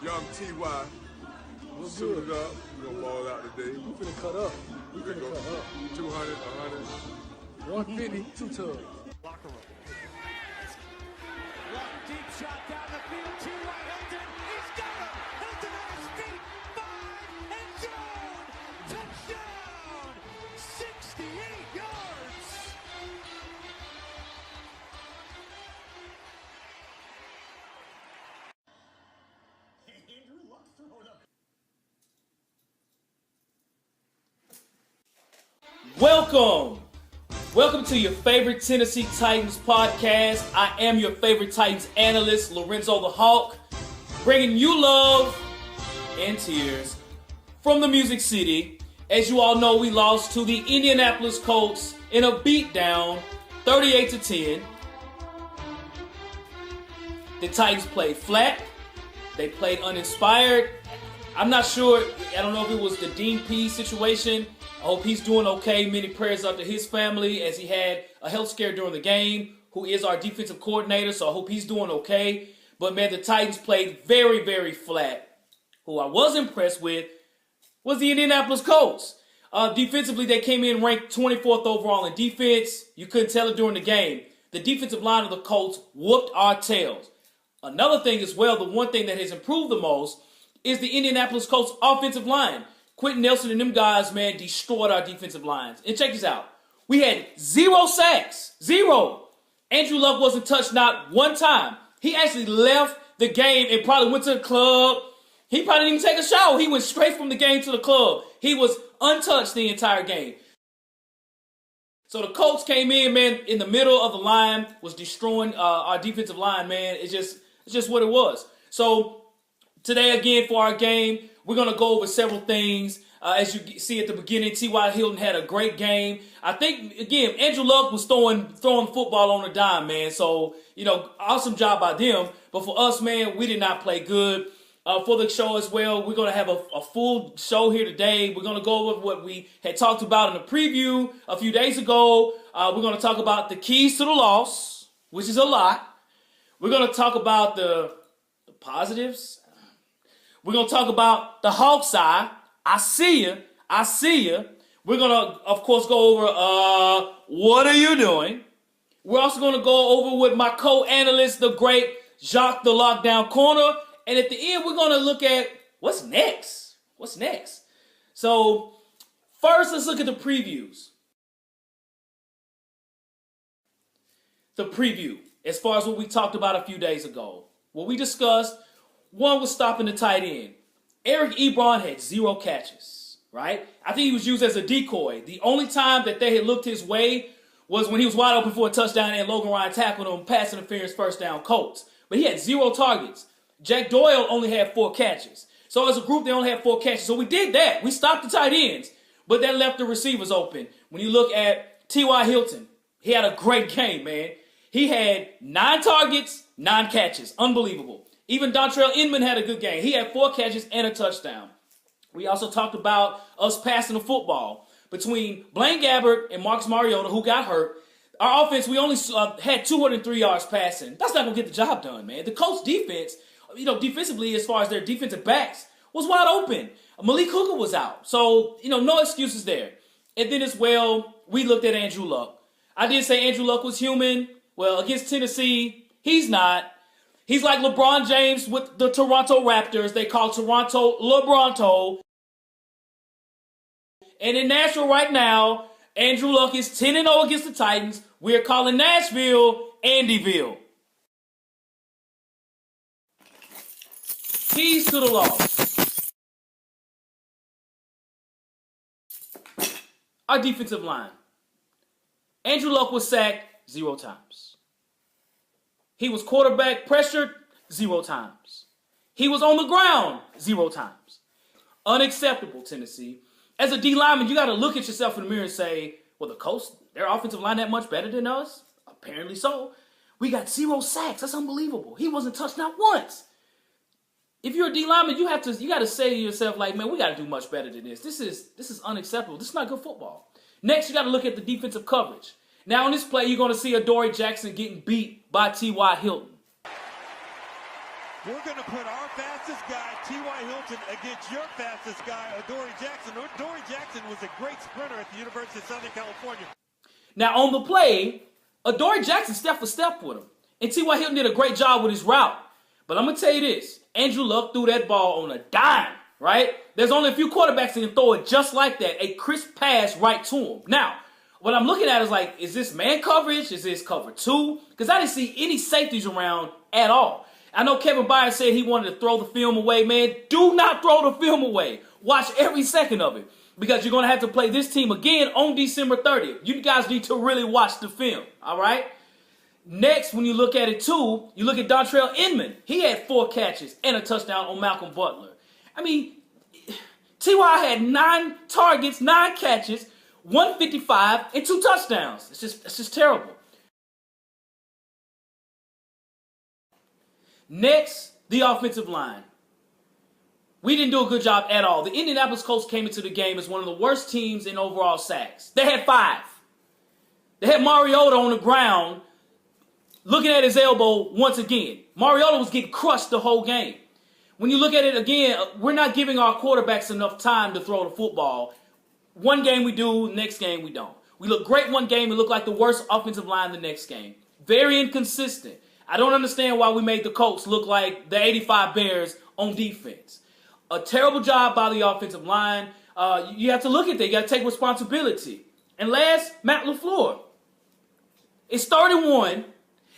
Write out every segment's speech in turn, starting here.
Young T.Y. suited up. We're gonna ball out today. We finna cut up. We finna cut up. 200, 100. 150, 2 tubs. Locker room. Long deep shot down the field. T.Y. Hilton. He's got him. Hilton on his feet. 5 and zone. Touchdown. 68 yards. Andrew Luck throwing up. Welcome to your favorite Tennessee Titans podcast. I am your favorite Titans analyst, Lorenzo the Hawk, bringing you love and tears from the Music City. As you all know, we lost to the Indianapolis Colts in a beatdown, 38-10. The Titans played flat. They played uninspired. I'm not sure. I don't know if it was the Dean P situation. I hope he's doing okay. Many prayers up to his family as he had a health scare during the game, who is our defensive coordinator, so I hope he's doing okay. But, man, the Titans played very, very flat. Who I was impressed with was the Indianapolis Colts. Defensively, they came in ranked 24th overall in defense. You couldn't tell it during the game. The defensive line of the Colts whooped our tails. Another thing as well, the one thing that has improved the most is the Indianapolis Colts offensive line. Quentin Nelson and them guys, man, destroyed our defensive lines. And check this out. We had 0 sacks. 0. Andrew Luck wasn't touched not one time. He actually left the game and probably went to the club. He probably didn't even take a shower. He went straight from the game to the club. He was untouched the entire game. So the Colts came in, man, in the middle of the line, was destroying our defensive line, man. It's just what it was. So today, again, for our game, we're going to go over several things. As you see at the beginning, T.Y. Hilton had a great game. I think, again, Andrew Luck was throwing football on a dime, man. So, awesome job by them. But for us, man, we did not play good. For the show as well, we're going to have a full show here today. We're going to go over what we had talked about in the preview a few days ago. We're going to talk about the keys to the loss, which is a lot. We're going to talk about the positives. We're going to talk about the Hawks side. I see you. We're going to, of course, go over what are you doing? We're also going to go over with my co-analyst, the great Jacques, the Lockdown Corner. And at the end, we're going to look at what's next. So, first, let's look at the previews. The preview, as far as what we talked about a few days ago. What we discussed, one was stopping the tight end. Eric Ebron had 0 catches, right? I think he was used as a decoy. The only time that they had looked his way was when he was wide open for a touchdown and Logan Ryan tackled him, pass interference, first down, Colts. But he had 0 targets. Jack Doyle only had 4 catches. So as a group, they only had 4 catches. So we did that. We stopped the tight ends, but that left the receivers open. When you look at T.Y. Hilton, he had a great game, man. He had 9 targets, 9 catches. Unbelievable. Even Dontrell Inman had a good game. He had 4 catches and a touchdown. We also talked about us passing the football. Between Blaine Gabbert and Marcus Mariota, who got hurt, our offense, we only had 203 yards passing. That's not going to get the job done, man. The Colts defense, defensively, as far as their defensive backs, was wide open. Malik Hooker was out. So, no excuses there. And then as well, we looked at Andrew Luck. I did say Andrew Luck was human. Well, against Tennessee, he's not. He's like LeBron James with the Toronto Raptors. They call Toronto LeBronto. And in Nashville right now, Andrew Luck is 10-0 against the Titans. We're calling Nashville Andyville. Keys to the loss. Our defensive line. Andrew Luck was sacked 0 times. He was quarterback pressured 0 times. He was on the ground 0 times. Unacceptable, Tennessee. As a D lineman, you got to look at yourself in the mirror and say, well, the Colts, their offensive line that much better than us? Apparently so. We got 0 sacks. That's unbelievable. He wasn't touched not once. If you're a D lineman, you got to say to yourself, like, man, we got to do much better than this. This is unacceptable. This is not good football. Next, you got to look at the defensive coverage. Now, on this play, you're going to see Adoree Jackson getting beat by T.Y. Hilton. We're going to put our fastest guy, T.Y. Hilton, against your fastest guy, Adoree Jackson. Adoree Jackson was a great sprinter at the University of Southern California. Now, on the play, Adoree Jackson step for step with him. And T.Y. Hilton did a great job with his route. But I'm going to tell you this. Andrew Luck threw that ball on a dime, right? There's only a few quarterbacks that can throw it just like that. A crisp pass right to him. Now, what I'm looking at is like, is this man coverage? Is this cover two? Because I didn't see any safeties around at all. I know Kevin Byard said he wanted to throw the film away. Man, do not throw the film away. Watch every second of it. Because you're going to have to play this team again on December 30th. You guys need to really watch the film, all right? Next, when you look at it too, you look at Dontrell Inman. He had 4 catches and a touchdown on Malcolm Butler. I mean, T.Y. had 9 targets, 9 catches, 155, and 2 touchdowns. It's just terrible. Next, the offensive line. We didn't do a good job at all. The Indianapolis Colts came into the game as one of the worst teams in overall sacks. They had 5. They had Mariota on the ground looking at his elbow once again. Mariota was getting crushed the whole game. When you look at it again, we're not giving our quarterbacks enough time to throw the football. One game we do, next game we don't. We look great one game and look like the worst offensive line the next game. Very inconsistent. I don't understand why we made the Colts look like the 85 Bears on defense. A terrible job by the offensive line. You have to look at that. You got to take responsibility. And last, Matt LaFleur. It's 31,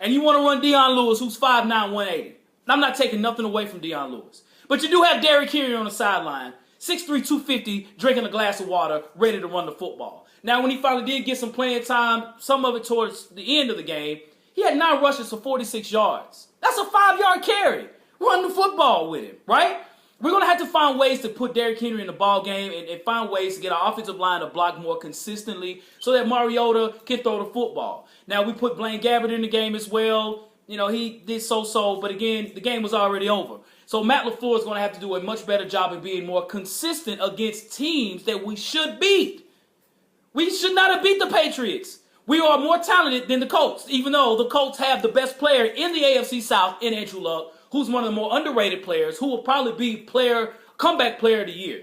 and you want to run Deion Lewis, who's 5'9", 180. I'm not taking nothing away from Deion Lewis. But you do have Derrick Henry on the sideline, 6'3", 250, drinking a glass of water, ready to run the football. Now, when he finally did get some playing time, some of it towards the end of the game, he had 9 rushes for 46 yards. That's a 5-yard carry. Run the football with him, right? We're going to have to find ways to put Derrick Henry in the ball game and find ways to get our offensive line to block more consistently so that Mariota can throw the football. Now, we put Blaine Gabbert in the game as well. You know, he did so-so, but again, the game was already over. So Matt LaFleur is going to have to do a much better job of being more consistent against teams that we should beat. We should not have beat the Patriots. We are more talented than the Colts, even though the Colts have the best player in the AFC South in Andrew Luck, who's one of the more underrated players, who will probably be comeback player of the year.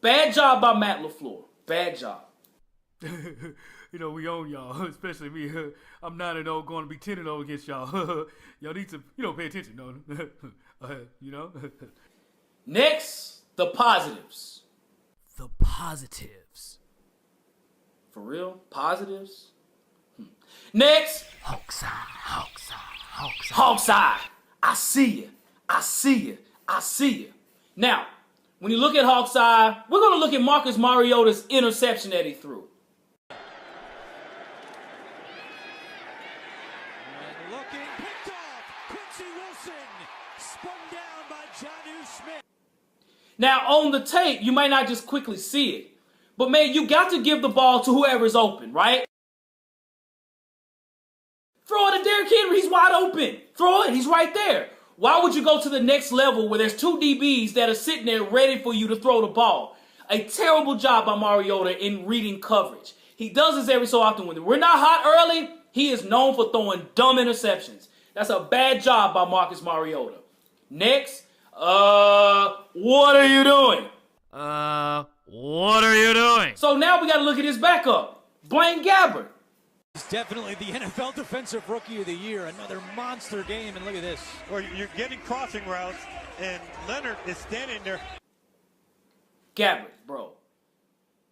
Bad job by Matt LaFleur. Bad job. You know, we own y'all, especially me. I'm 9-0, going to be 10-0 against y'all. Y'all need to, pay attention, you know? Next, the positives. The positives. For real? Positives? Next. Hawk's eye. Hawk's eye. I see you. Now, when you look at Hawk's eye, we're going to look at Marcus Mariota's interception that he threw. And looking, picked off, Quincy Wilson, spun down by Jonnu Smith. Now, on the tape, you might not just quickly see it. But, man, you got to give the ball to whoever's open, right? Throw it to Derrick Henry. He's wide open. Throw it. He's right there. Why would you go to the next level where there's 2 DBs that are sitting there ready for you to throw the ball? A terrible job by Mariota in reading coverage. He does this every so often. When we're not hot early, he is known for throwing dumb interceptions. That's a bad job by Marcus Mariota. Next, what are you doing? What are you doing? So now we got to look at his backup, Blaine Gabbert. He's definitely the NFL Defensive Rookie of the Year. Another monster game, and look at this. Well, you're getting crossing routes, and Leonard is standing there. Gabbert, bro.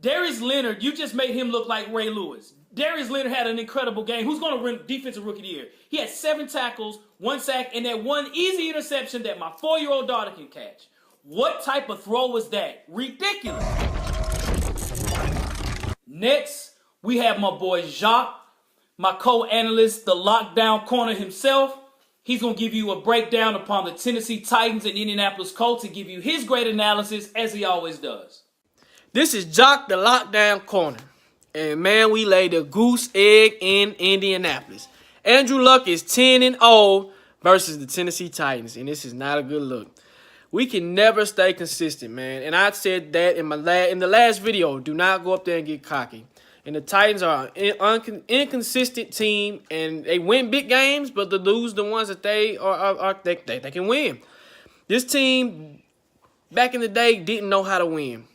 Darius Leonard, you just made him look like Ray Lewis. Darius Leonard had an incredible game. Who's going to win Defensive Rookie of the Year? He had 7 tackles, 1 sack, and that one easy interception that my 4-year-old daughter can catch. What type of throw was that? Ridiculous. Next, we have my boy Jacques, my co-analyst, the lockdown corner himself. He's going to give you a breakdown upon the Tennessee Titans and Indianapolis Colts and give you his great analysis as he always does. This is Jacques, the lockdown corner. And man, we laid a goose egg in Indianapolis. Andrew Luck is 10-0 versus the Tennessee Titans, and this is not a good look. We can never stay consistent, man. And I said that in the last video. Do not go up there and get cocky. And the Titans are an inconsistent team, and they win big games, but they lose the ones that they can win. This team, back in the day, didn't know how to win.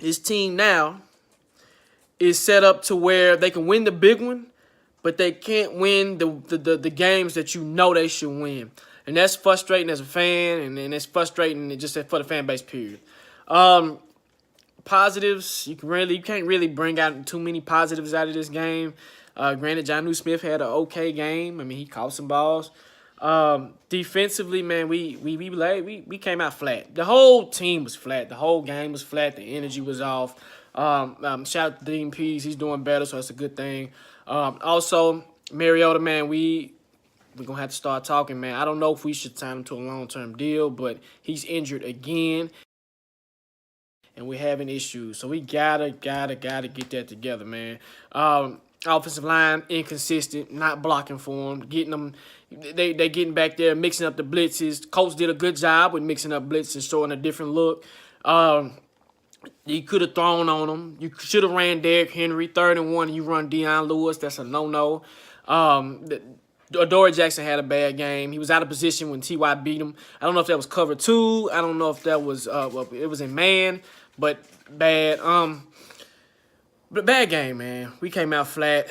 This team now is set up to where they can win the big one, but they can't win the games that you know they should win. And that's frustrating as a fan, and it's frustrating just for the fan base, period. Positives, you can't really bring out too many positives out of this game. Granted, Jonnu Smith had an okay game. I mean, he caught some balls. Defensively, man, we came out flat. The whole team was flat. The whole game was flat. The energy was off. Shout out to Dean Pease. He's doing better, so that's a good thing. Also, Mariota, man, we're going to have to start talking, man. I don't know if we should sign him to a long-term deal, but he's injured again. And we're having issues. So we gotta get that together, man. Offensive line, inconsistent, not blocking for them, getting them. They getting back there, mixing up the blitzes. Colts did a good job with mixing up blitzes, showing a different look. You could have thrown on them. You should have ran Derrick Henry, 3rd and 1, and you run Deion Lewis. That's a no-no. Adoree Jackson had a bad game. He was out of position when T.Y. beat him. I don't know if that was cover 2. I don't know if that was it was in man. But bad. But bad game, man. We came out flat.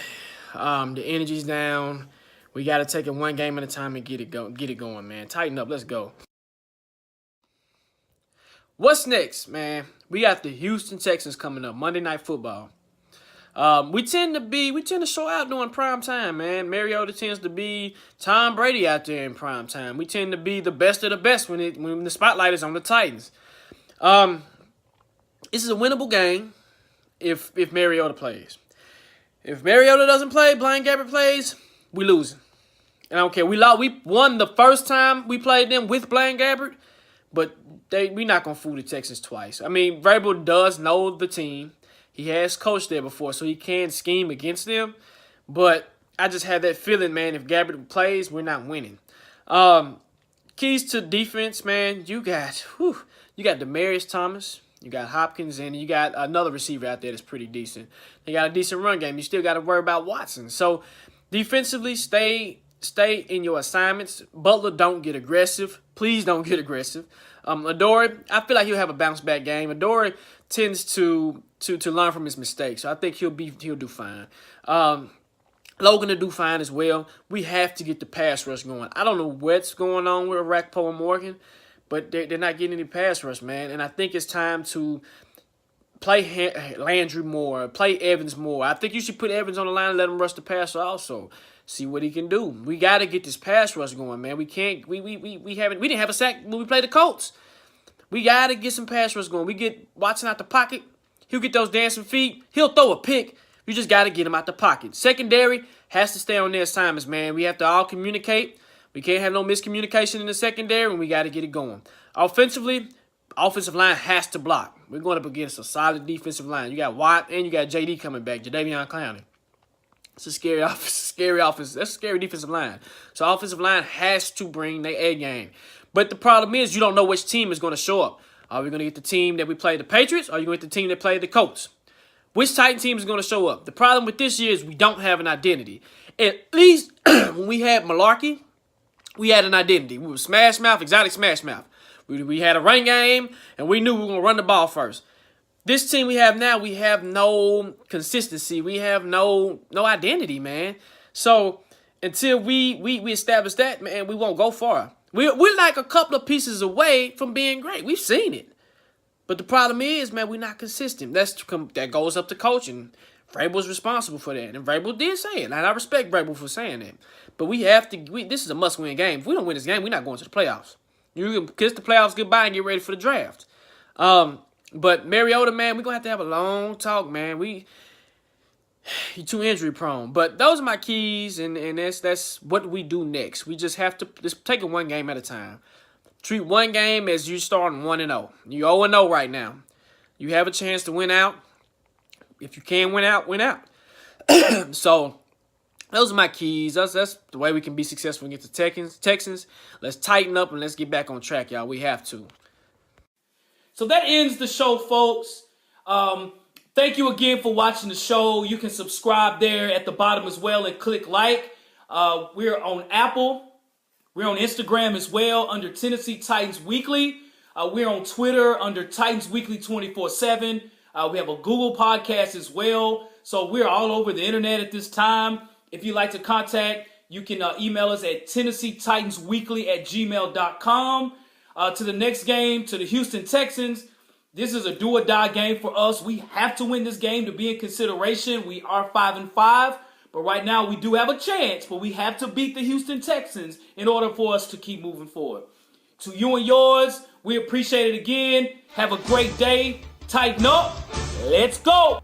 The energy's down. We got to take it one game at a time and get it going, man. Tighten up. Let's go. What's next, man? We got the Houston Texans coming up. Monday Night Football. We tend to show out during prime time, man. Mariota tends to be Tom Brady out there in prime time. We tend to be the best of the best when the spotlight is on the Titans. This is a winnable game if Mariota plays. If Mariota doesn't play, Blaine Gabbert plays, we losing. And I don't care. We won the first time we played them with Blaine Gabbert, but we not going to fool the Texans twice. I mean, Vrabel does know the team. He has coached there before, so he can scheme against them. But I just had that feeling, man, if Gabbert plays, we're not winning. Keys to defense, man, you got Demaryius Thomas. You got Hopkins, and you got another receiver out there that's pretty decent. They got a decent run game. You still got to worry about Watson. So, defensively, stay in your assignments. Butler, don't get aggressive. Please don't get aggressive. Adoree, I feel like he'll have a bounce-back game. Adoree tends to learn from his mistakes, so I think he'll do fine. Logan will do fine as well. We have to get the pass rush going. I don't know what's going on with Rakpo and Morgan, but they're not getting any pass rush, man. And I think it's time to play Landry more, play Evans more. I think you should put Evans on the line and let him rush the passer also. See what he can do. We got to get this pass rush going, man. We can't. We didn't have a sack when we played the Colts. We got to get some pass rush going. We get Watson out the pocket. He'll get those dancing feet. He'll throw a pick. You just got to get him out the pocket. Secondary has to stay on their assignments, man. We have to all communicate. We can't have no miscommunication in the secondary, and we got to get it going. Offensively, offensive line has to block. We're going up against a solid defensive line. You got Watt and you got JD coming back, Jadeveon Clowney. It's a scary offense. That's a scary defensive line. So offensive line has to bring their A game. But the problem is you don't know which team is going to show up. Are we going to get the team that we played the Patriots, or are you going to get the team that played the Colts? Which Titan team is going to show up? The problem with this year is we don't have an identity. At least when we had Malarkey, we had an identity. We were smash mouth, exotic smash mouth. We had a run game, and we knew we were going to run the ball first. This team we have now, we have no consistency. We have no identity, man. So until we establish that, man, we won't go far. We're like a couple of pieces away from being great. We've seen it. But the problem is, man, we're not consistent. That goes up to coaching. Vrabel's responsible for that. And Vrabel did say it. And I respect Vrabel for saying that. But we have to. This is a must-win game. If we don't win this game, we're not going to the playoffs. You can kiss the playoffs goodbye and get ready for the draft. But Mariota, man, we're going to have a long talk, man. You're too injury prone. But those are my keys, and that's what we do next. We just have to just take it one game at a time. Treat one game as you starting 1-0. You're 0-0 right now. You have a chance to win out. If you can win out, win out. So those are my keys. That's the way we can be successful against the Texans. Let's tighten up and let's get back on track, y'all. We have to. So that ends the show, folks. Thank you again for watching the show. You can subscribe there at the bottom as well and click like. We're on Apple. We're on Instagram as well under Tennessee Titans Weekly. We're on Twitter under Titans Weekly 24/7. We have a Google podcast as well. So we're all over the internet at this time. If you'd like to contact, you can email us at TennesseeTitansWeekly@gmail.com. To the next game, to the Houston Texans. This is a do or die game for us. We have to win this game to be in consideration. We are 5-5, but right now we do have a chance, but we have to beat the Houston Texans in order for us to keep moving forward. To you and yours, we appreciate it again. Have a great day. Tighten up. Let's go.